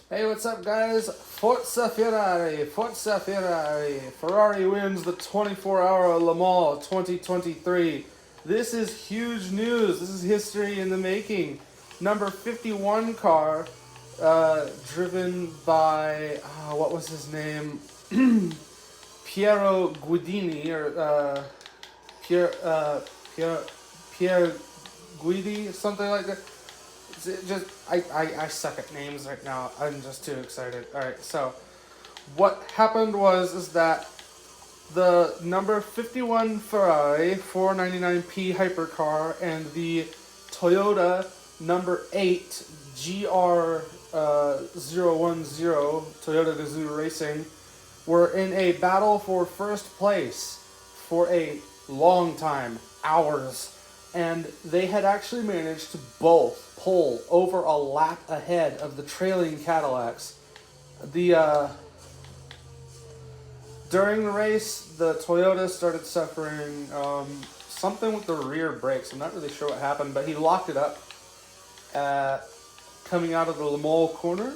Hey, what's up, guys? Forza Ferrari! Forza Ferrari! Ferrari wins the 24-hour Le Mans 2023. This is huge news. This is history in the making. Number 51 car, driven by, what was his name? Piero Guidini, or Pier, Pier, Pierre Guidi, something like that. I suck at names right now. I'm just too excited. All right, so what happened was is that the number 51 Ferrari 499P hypercar and the Toyota number 8 GR 010 Toyota Gazoo Racing were in a battle for first place for a long time, hours, and they had actually managed to both pull over a lap ahead of the trailing Cadillacs. The During the race, the Toyota started suffering something with the rear brakes. I'm not really sure what happened, but he locked it up coming out of the Le Mans corner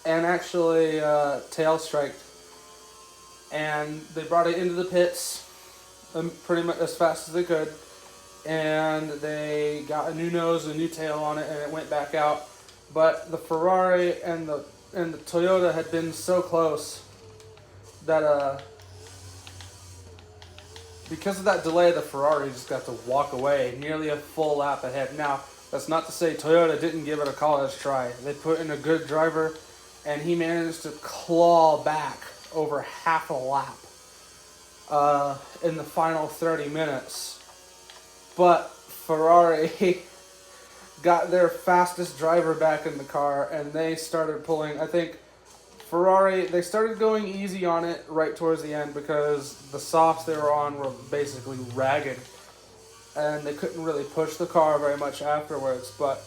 and actually tail striked. And they brought it into the pits pretty much as fast as they could, and they got a new nose, a new tail on it, and it went back out. But the Ferrari and the Toyota had been so close that because of that delay, the Ferrari just got to walk away nearly a full lap ahead. Now, that's not to say Toyota didn't give it a college try. They put in a good driver, and he managed to claw back over half a lap in the final 30 minutes. But Ferrari got their fastest driver back in the car, and they started pulling. I think Ferrari, they started going easy on it right towards the end because the softs they were on were basically ragged, and they couldn't really push the car very much afterwards. But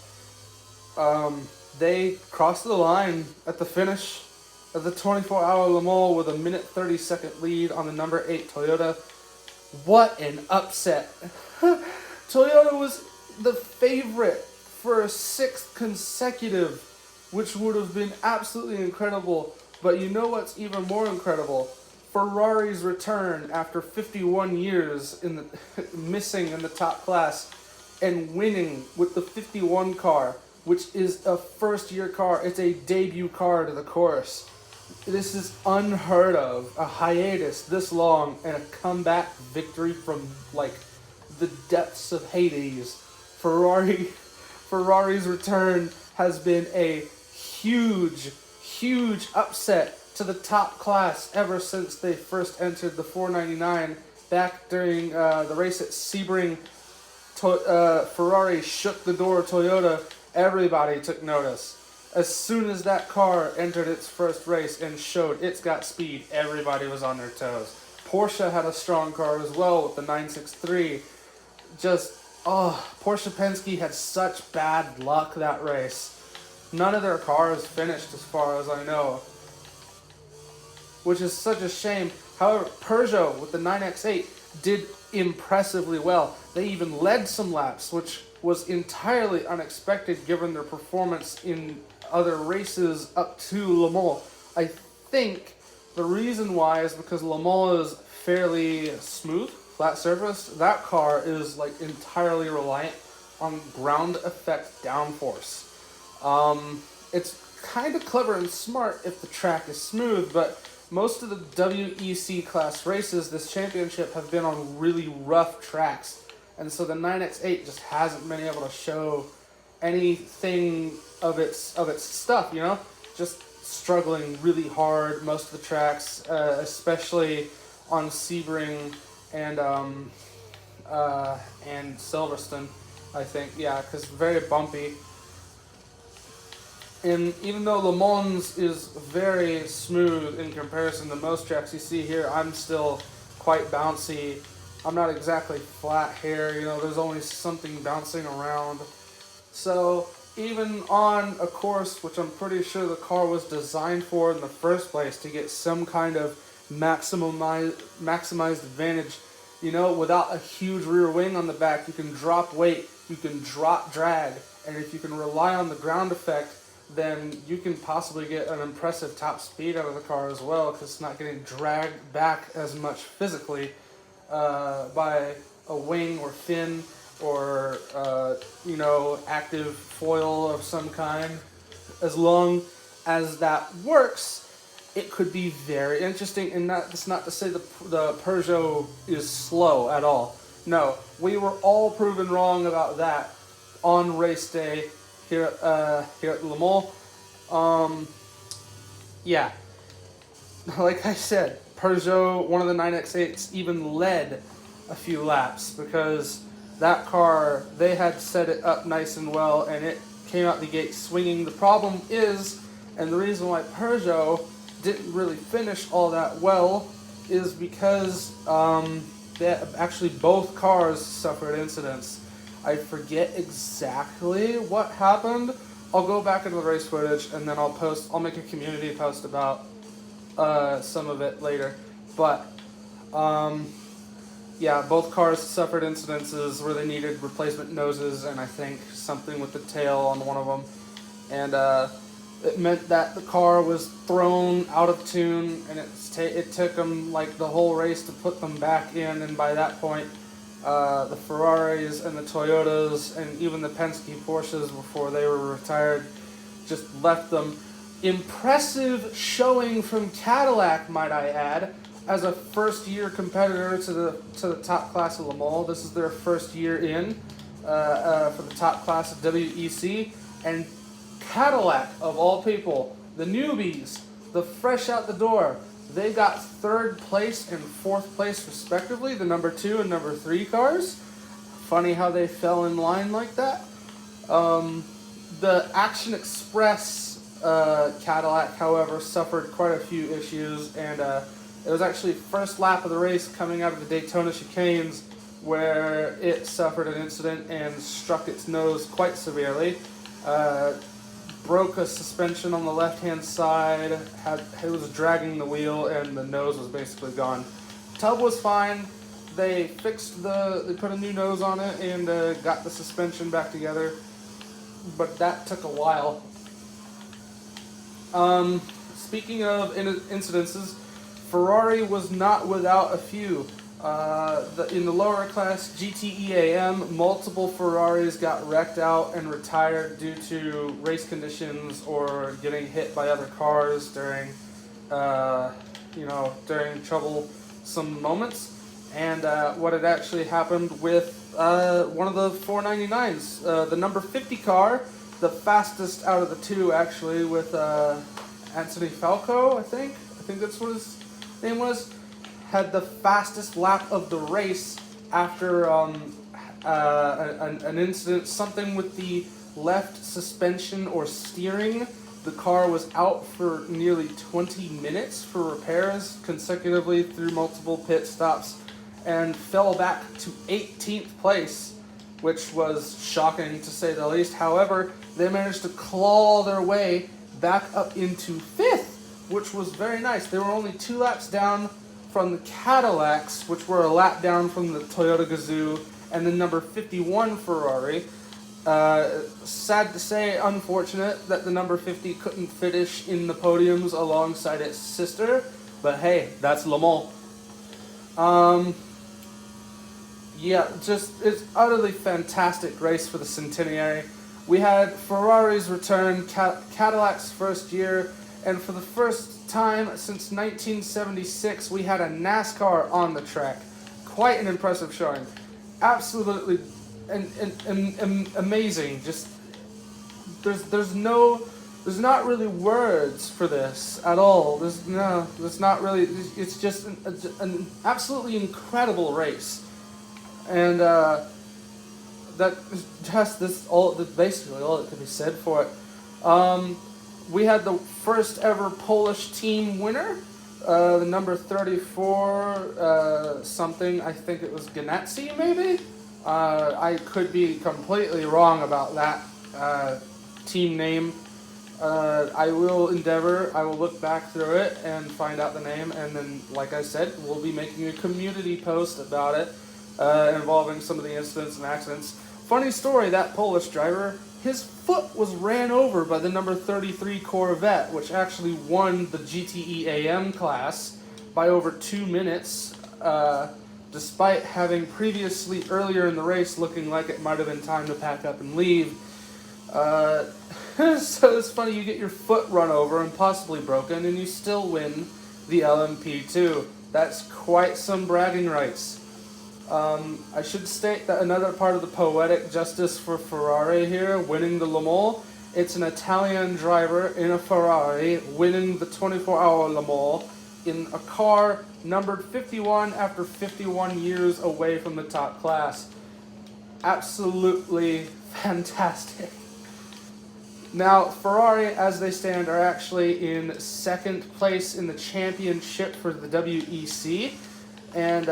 they crossed the line at the finish of the 24-hour Le Mans with a minute 30-second lead on the number 8 Toyota. What an upset. Toyota was the favorite for a 6th consecutive, which would have been absolutely incredible. But you know what's even more incredible? Ferrari's return after 51 years in the missing in the top class and winning with the 51 car, which is a first-year car. It's a debut car to the course. This is unheard of. A hiatus this long and a comeback victory from like the depths of Hades. Ferrari's return has been a huge upset to the top class ever since they first entered the 499 back during the race at Sebring. Ferrari shook the door Toyota. Everybody took notice. As soon as that car entered its first race and showed it's got speed, everybody was on their toes. Porsche had a strong car as well with the 963. Porsche Penske had such bad luck that race. None of their cars finished as far as I know, which is such a shame. However, Peugeot with the 9X8 did impressively well. They even led some laps, which was entirely unexpected given their performance in other races up to Le Mans. I think the reason why is because Le Mans is fairly smooth, flat surface. That car is like entirely reliant on ground effect downforce. It's kind of clever and smart if the track is smooth, but most of the WEC class races this championship have been on really rough tracks. And so the 9X8 just hasn't been able to show anything of its stuff, just struggling really hard most of the tracks, especially on Sebring and Silverstone, I think, because very bumpy. And even though Le Mans is very smooth in comparison to most tracks you see here, I'm still quite bouncy. I'm not exactly flat here, there's always something bouncing around. So even on a course which I'm pretty sure the car was designed for in the first place to get some kind of maximized advantage, without a huge rear wing on the back, you can drop weight, you can drop drag, and if you can rely on the ground effect, then you can possibly get an impressive top speed out of the car as well, because it's not getting dragged back as much physically by a wing or fin or active foil of some kind. As long as that works, it could be very interesting. And that's not to say the Peugeot is slow at all. No, we were all proven wrong about that on race day here at Le Mans. Yeah, like I said, Peugeot, one of the 9X8s, even led a few laps because that car, they had set it up nice and well, and it came out the gate swinging. The problem is, and the reason why Peugeot didn't really finish all that well, is because actually both cars suffered incidents. I forget exactly what happened. I'll go back into the race footage and then I'll make a community post about some of it later. But both cars suffered incidences where they needed replacement noses, and I think something with the tail on one of them. And it meant that the car was thrown out of tune, and it took them like the whole race to put them back in. And by that point, the Ferraris and the Toyotas and even the Penske Porsches, before they were retired, just left them. Impressive showing from Cadillac, might I add, as a first-year competitor to the top class of Le Mans. This is their first year in for the top class of WEC, and Cadillac, of all people, the newbies, the fresh out the door, they got third place and fourth place respectively, the number 2 and number 3 cars. Funny how they fell in line like that. The Action Express Cadillac, however, suffered quite a few issues, and it was actually first lap of the race coming out of the Daytona chicanes where it suffered an incident and struck its nose quite severely. Broke a suspension on the left-hand side, it was dragging the wheel, and the nose was basically gone. Tub was fine. They they put a new nose on it and got the suspension back together, but that took a while. Speaking of incidences, Ferrari was not without a few. In the lower class GTEAM, multiple Ferraris got wrecked out and retired due to race conditions or getting hit by other cars during troublesome moments. And what had actually happened with one of the 499s, the number 50 car, the fastest out of the two actually, with Anthony Falco, I think that's what his name was, had the fastest lap of the race after an incident, something with the left suspension or steering. The car was out for nearly 20 minutes for repairs consecutively through multiple pit stops, and fell back to 18th place, which was shocking to say the least. However, they managed to claw their way back up into 5th, which was very nice. They were only 2 laps down from the Cadillacs, which were a lap down from the Toyota Gazoo and the number 51 Ferrari. Sad to say, unfortunate that the number 50 couldn't finish in the podiums alongside its sister, but hey, that's Le Mans. It's utterly fantastic race for the Centenary. We had Ferrari's return, Cadillac's first year, and for the first time since 1976, we had a NASCAR on the track. Quite an impressive showing. Absolutely amazing. Just there's not really words for this at all. There's not really. It's just an absolutely incredible race. And basically all that could be said for it. We had the first ever Polish team winner, the number 34 something. I think it was Ganassi, maybe. I could be completely wrong about that team name. I will look back through it and find out the name, and then, like I said, we'll be making a community post about it. Involving some of the incidents and accidents. Funny story, that Polish driver, his foot was ran over by the number 33 Corvette, which actually won the GTE AM class by over 2 minutes, despite having previously earlier in the race looking like it might have been time to pack up and leave. So it's funny, you get your foot run over and possibly broken, and you still win the LMP2. That's quite some bragging rights. I should state that another part of the poetic justice for Ferrari here, winning the Le Mans, it's an Italian driver in a Ferrari winning the 24-hour Le Mans in a car numbered 51 after 51 years away from the top class. Absolutely fantastic. Now, Ferrari, as they stand, are actually in second place in the championship for the WEC. And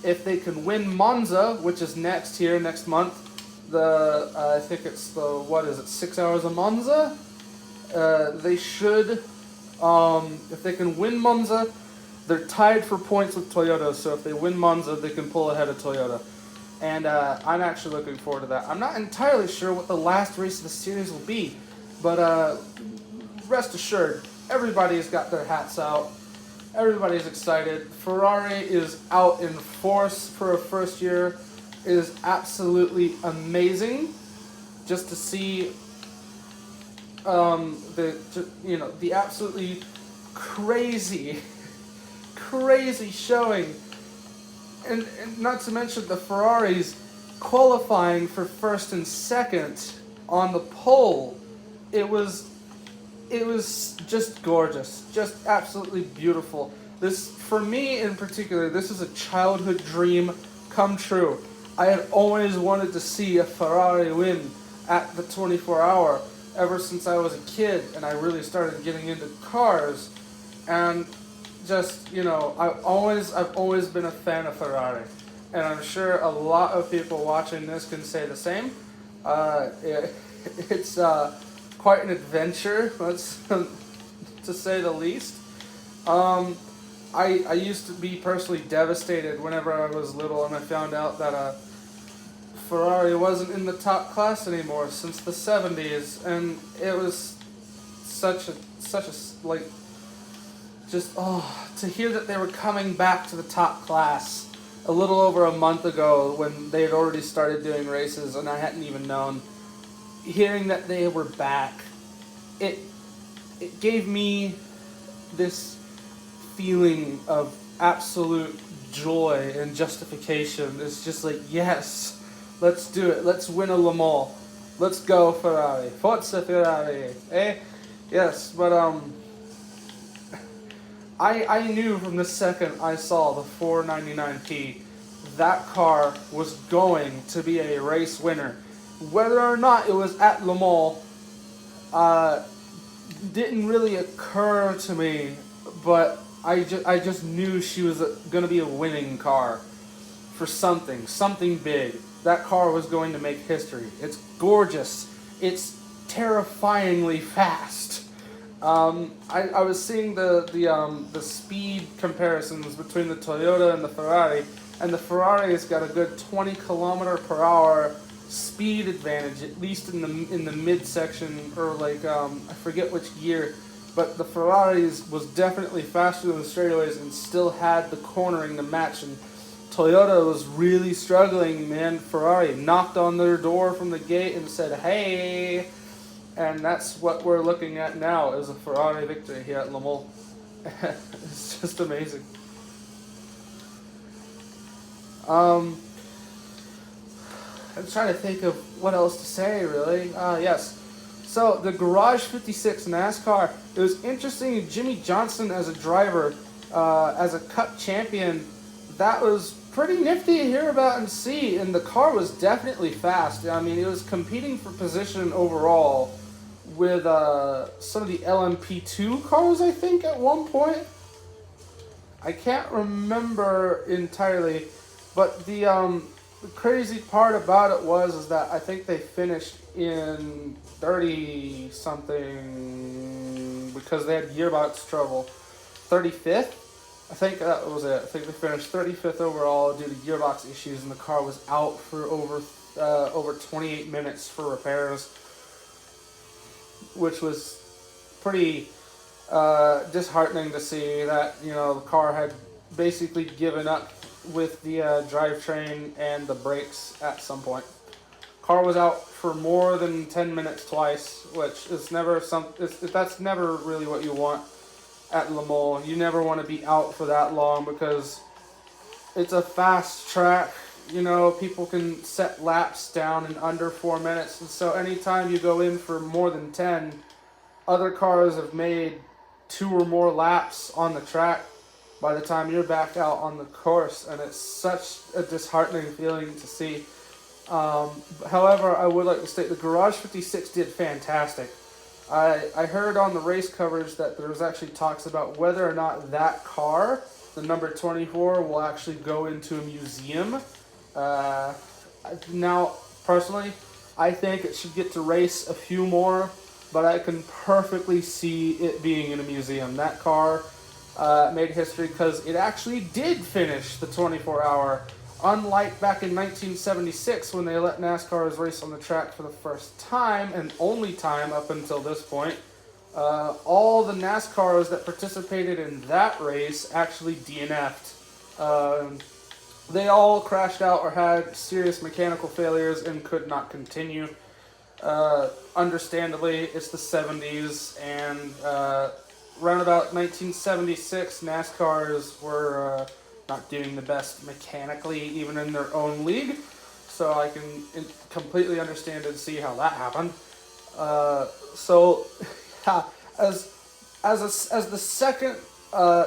if they can win Monza, which is next month, I think it's 6 hours of Monza? They should, if they can win Monza, they're tied for points with Toyota. So if they win Monza, they can pull ahead of Toyota. And I'm actually looking forward to that. I'm not entirely sure what the last race of the series will be. But rest assured, everybody's got their hats out. Everybody's excited. Ferrari is out in force for a first year. It is absolutely amazing just to see the absolutely crazy showing, and not to mention the Ferraris qualifying for first and second on the pole. It was just gorgeous, just absolutely beautiful. This, for me in particular, this is a childhood dream come true. I had always wanted to see a Ferrari win at the 24-hour ever since I was a kid, and I really started getting into cars. And just, I've always been a fan of Ferrari, and I'm sure a lot of people watching this can say the same. It's quite an adventure, to say the least. I used to be personally devastated whenever I was little and I found out that Ferrari wasn't in the top class anymore since the 70s, and it was to hear that they were coming back to the top class a little over a month ago when they had already started doing races and I hadn't even known. Hearing that they were back, it gave me this feeling of absolute joy and justification. It's just like, yes, let's do it. Let's win a Le Mans. Let's go Ferrari. Forza Ferrari. Yes, but I knew from the second I saw the 499P that car was going to be a race winner. Whether or not it was at Le Mans didn't really occur to me, but I just knew she was going to be a winning car for something big. That car was going to make history. It's gorgeous. It's terrifyingly fast. I was seeing the speed comparisons between the Toyota and the Ferrari, and the Ferrari's got a good 20 kilometer per hour speed advantage, at least in the midsection, or I forget which gear, but the Ferraris was definitely faster than the straightaways and still had the cornering to match, and Toyota was really struggling, man. Ferrari knocked on their door from the gate and said, hey, and that's what we're looking at now, is a Ferrari victory here at Le Mans. It's just amazing. I'm trying to think of what else to say, really. Yes. So, the Garage 56 NASCAR, it was interesting. Jimmy Johnson as a driver, as a Cup champion, that was pretty nifty to hear about and see, and the car was definitely fast. I mean, it was competing for position overall with some of the LMP2 cars, I think, at one point. I can't remember entirely, but the crazy part about it is that I think they finished in 30-something because they had gearbox trouble. 35th? I think that was it. I think they finished 35th overall due to gearbox issues, and the car was out for over 28 minutes for repairs. which was pretty disheartening to see that, you know, the car had basically given up with the drivetrain and the brakes at some point. Car was out for more than 10 minutes twice, which is never that's never really what you want at Le Mans. You never want to be out for that long because it's a fast track. You know, people can set laps down in under 4 minutes, and so anytime you go in for more than 10, other cars have made 2 or more laps on the track by the time you're back out on the course, and it's such a disheartening feeling to see. However, I would like to state the Garage 56 did fantastic. I heard on the race coverage that there was actually talks about whether or not that car, the number 24, will actually go into a museum. Now, personally, I think it should get to race a few more, but I can perfectly see it being in a museum. That car made history because it actually did finish the 24-hour. Unlike back in 1976 when they let NASCARs race on the track for the first time, and only time up until this point, all the NASCARs that participated in that race actually DNF'd. They all crashed out or had serious mechanical failures and could not continue. Understandably, it's the 70s, and around about 1976, NASCARs were not doing the best mechanically, even in their own league. So I can completely understand and see how that happened. So, yeah, as the second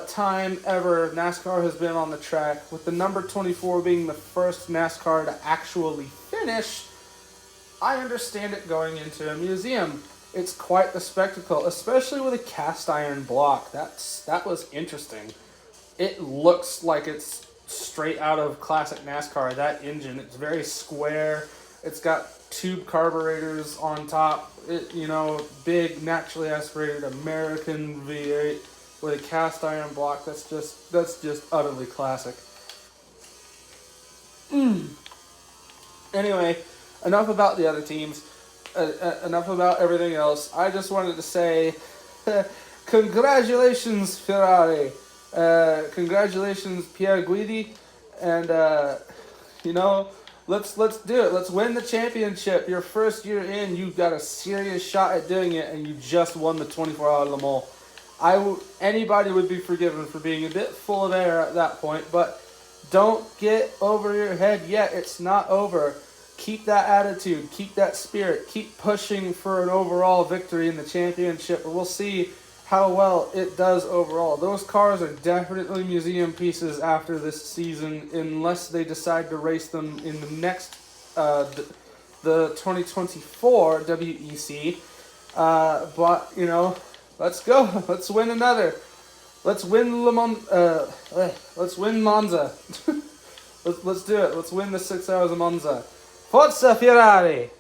time ever NASCAR has been on the track, with the number 24 being the first NASCAR to actually finish, I understand it going into a museum. It's quite the spectacle, especially with a cast iron block. That was interesting. It looks like it's straight out of classic NASCAR. That engine, it's very square. It's got tube carburetors on top. Big, naturally aspirated American V8 with a cast iron block. That's just utterly classic. Anyway, enough about the other teams. Enough about everything else. I just wanted to say, congratulations, Ferrari. Congratulations, Pier Guidi, and let's do it. Let's win the championship. Your first year in, you've got a serious shot at doing it, and you just won the 24-hour Le Mans. Anybody would be forgiven for being a bit full of air at that point, but don't get over your head yet. It's not over. Keep that attitude. Keep that spirit. Keep pushing for an overall victory in the championship, and we'll see how well it does overall. Those cars are definitely museum pieces after this season, unless they decide to race them in the next, the 2024 WEC. But, let's go. Let's win another. Let's win let's win Monza. let's do it. Let's win the 6 hours of Monza. Forza Ferrari!